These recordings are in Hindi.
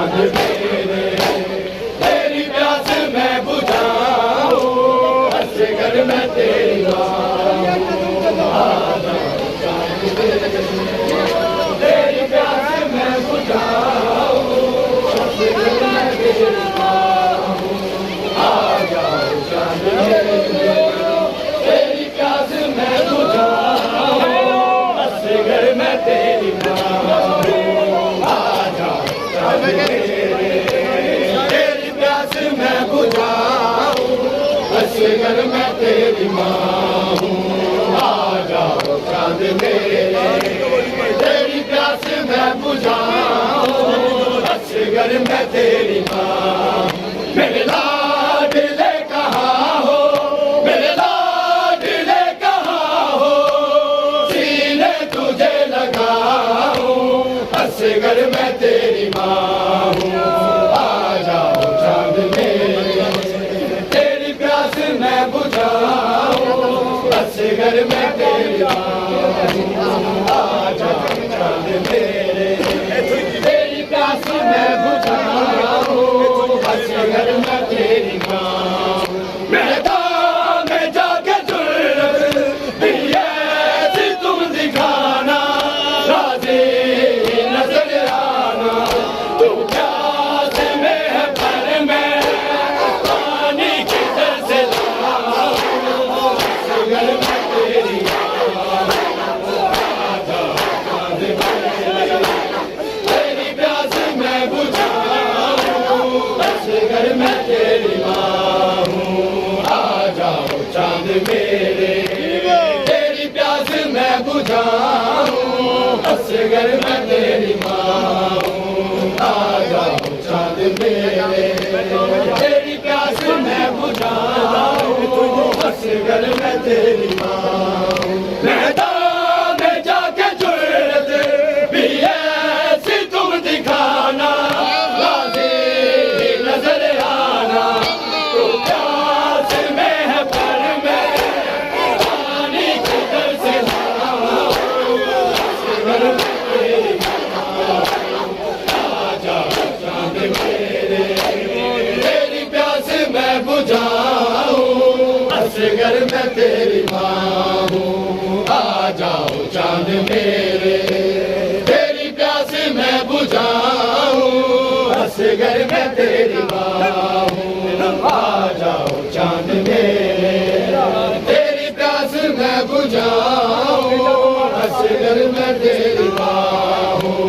चांद मेरे, तेरी प्यास मैं बुझाऊं, असगर मैं तेरी माँ हूँ। आ जाओ चांद मेरे, तेरी प्यास मैं बुझाऊं, असगर मैं तेरी माँ हूँ। आ जाओ चांद मेरे, तेरी प्यास मैं बुझाऊं, असगर मैं तेरी माँ हूँ। आ जाओ चांद मेरे, तेरी प्यास मैं बुझाऊं, असगर मैं तेरी माँ हूँ। आ जाओ चांद मेरे, तेरी प्यास मैं बुझाऊं, असगर मैं तेरी माँ। मेरे लाडले कहाँ हो, मेरे लाडले कहाँ हो, सीने तुझे लगाऊं, असगर मैं तेरी माँ हूँ। आ जाओ चांद मेरे, तेरी प्यास मैं बुझाऊं, असगर मैं तेरी माँ हूँ। आ जाओ चांद मेरे, तेरी प्यास मैं बुझाऊं, असगर मैं तेरी माँ हूँ। मैदान में जाके जुर्रत भी ऐसी तुम दिखाना, राज़ी नजर आना, तू प्यास में है पर मैं पानी की तरस लाऊं, असगर मैं तेरी माँ हूँ। आ जाओ चांद मेरे, तेरी प्यास मैं बुझाऊं, असगर मैं तेरी माँ हूँ। आ जाओ चांद मेरे, तेरी प्यास मैं बुझाऊं, असगर मैं तेरी माँ हूँ। आ जाओ चांद मेरे, तेरी प्यास मैं बुझाऊं, असगर मैं तेरी माँ हूँ। मैदान में जाके जुर्रत भी ऐसी तुम दिखाना, राज़ी नजर आना, तो प्यास में है पर मैं पानी की तरस लाऊं, असगर मैं तेरी माँ हूँ। आ जाओ चांद मेरे, तेरी प्यास मैं बुझाऊं, असगर मैं तेरी माँ हूँ। आ जाओ चांद मेरे, तेरी प्यास मैं बुझाऊं, असगर मैं तेरी माँ हूँ। आ जाओ चांद मेरे, तेरी प्यास मैं बुझाऊं, असगर मैं तेरी माँ हूँ।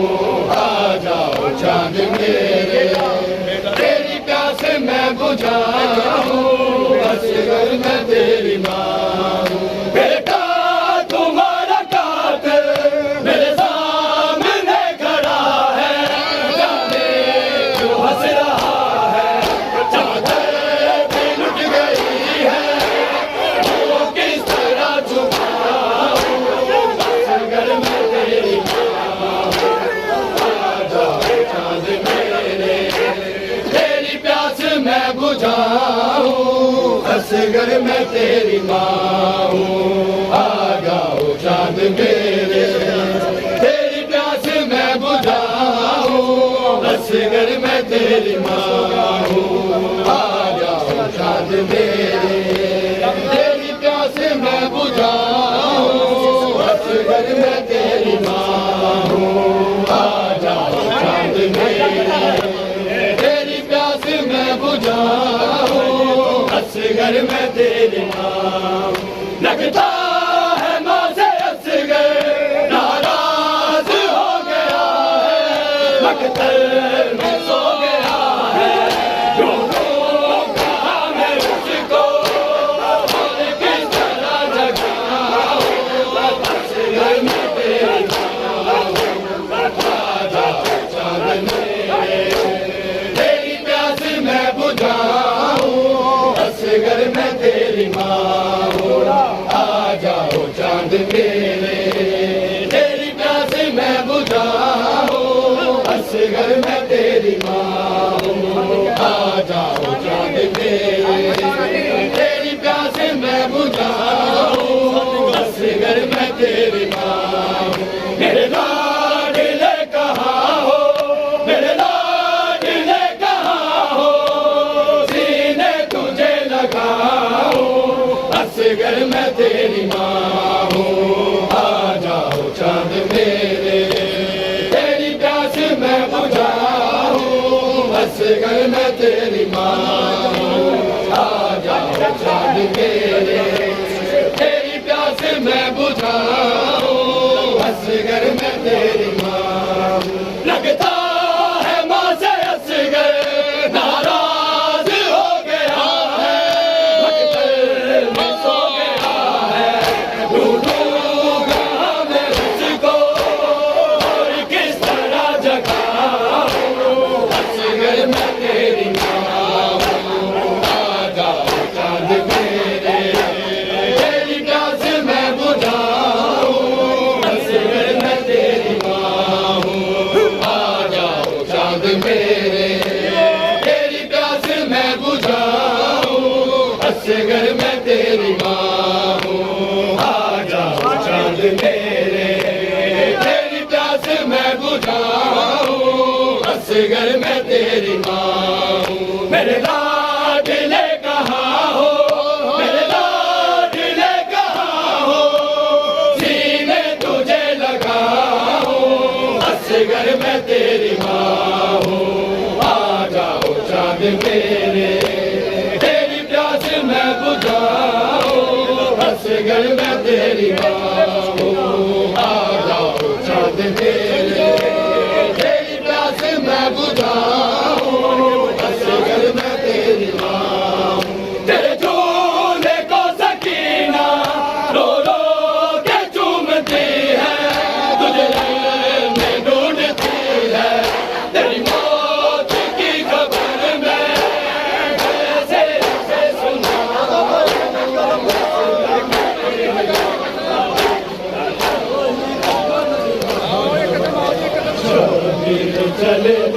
आ जाओ चांद मेरे, तेरी प्यास मैं बुझाऊं, असगर मैं तेरी माँ हूँ। बेटा तुम्हारा कातिल मेरे सामने खड़ा है, जाने क्यों हंस रहा है, चादर भी लुट गई है, वो किस तरह छुपाऊं, असगर मैं तेरी माँ हूँ। आ जाओ चांद मेरे, तेरी प्यास मैं बुझाऊं, असगर मैं तेरी माँ हूँ। आ जाओ चांद मेरे, तेरी प्यास मैं बुझाऊं, असगर मैं तेरी माँ हूँ। आ जाओ चांद मेरे, तेरी प्यास मैं बुझाऊं, असगर मैं तेरी माँ हूँ। आ जाओ चांद मेरे, तेरी प्यास मैं बुझाऊं, असगर मैं तेरी माँ हूँ। लगता है माँ से असगर नाराज हो गया है, मकतल में सो गया है, रो रो कहा मैं उसको, और किस तरह जगाऊं, असगर मैं तेरी माँ हूँ। आ जाओ चांद मेरे, तेरी प्यास मैं बुझाऊं, असगर मैं तेरी माँ हूँ। आ जाओ चांद मेरे, तेरी प्यास मैं बुझाऊं, असगर मैं तेरी माँ हूँ। आ जाओ चांद मेरे, तेरी प्यास मैं बुझाऊं, असगर मैं तेरी माँ हूँ। मेरे लाडले कहाँ हो, मेरे लाडले असगर मैं तेरी माँ हूँ, आ जाओ चांद मेरे, तेरी प्यास मैं बुझाऊं, असगर मैं तेरी माँ हूँ, आ जाओ चांद मेरे, तेरी प्यास मैं बुझाऊं, असगर मैं तेरी माँ हूँ। लगता है माँ से असगर नाराज हो गया है, भटकर में सो गया है, ढूंढूंगा मैं उसको और किस तरह जगाऊं, असगर मैं तेरी माँ हूँ, आ जाओ चांद मेरे, तेरी प्यास मैं बुझाऊं, असगर मैं तेरी माँ हूँ, आ जाओ चांद मेरे, तेरी प्यास मैं बुझाऊं, असगर मैं तेरी माँ हूँ, आ जाओ चांद मेरे, तेरी प्यास मैं बुझाऊं, असगर मैं तेरी माँ हूँ। मेरे लाडले कहाँ हो, मेरे लाडले कहाँ हो, सीने तुझे लगाऊं, असगर मैं तेरी माँ हूँ, आ जाओ चांद मेरे, तेरी प्यास मैं बुझाऊं, असगर मैं तेरी माँ हूँ, आ जाओ चांद मेरे।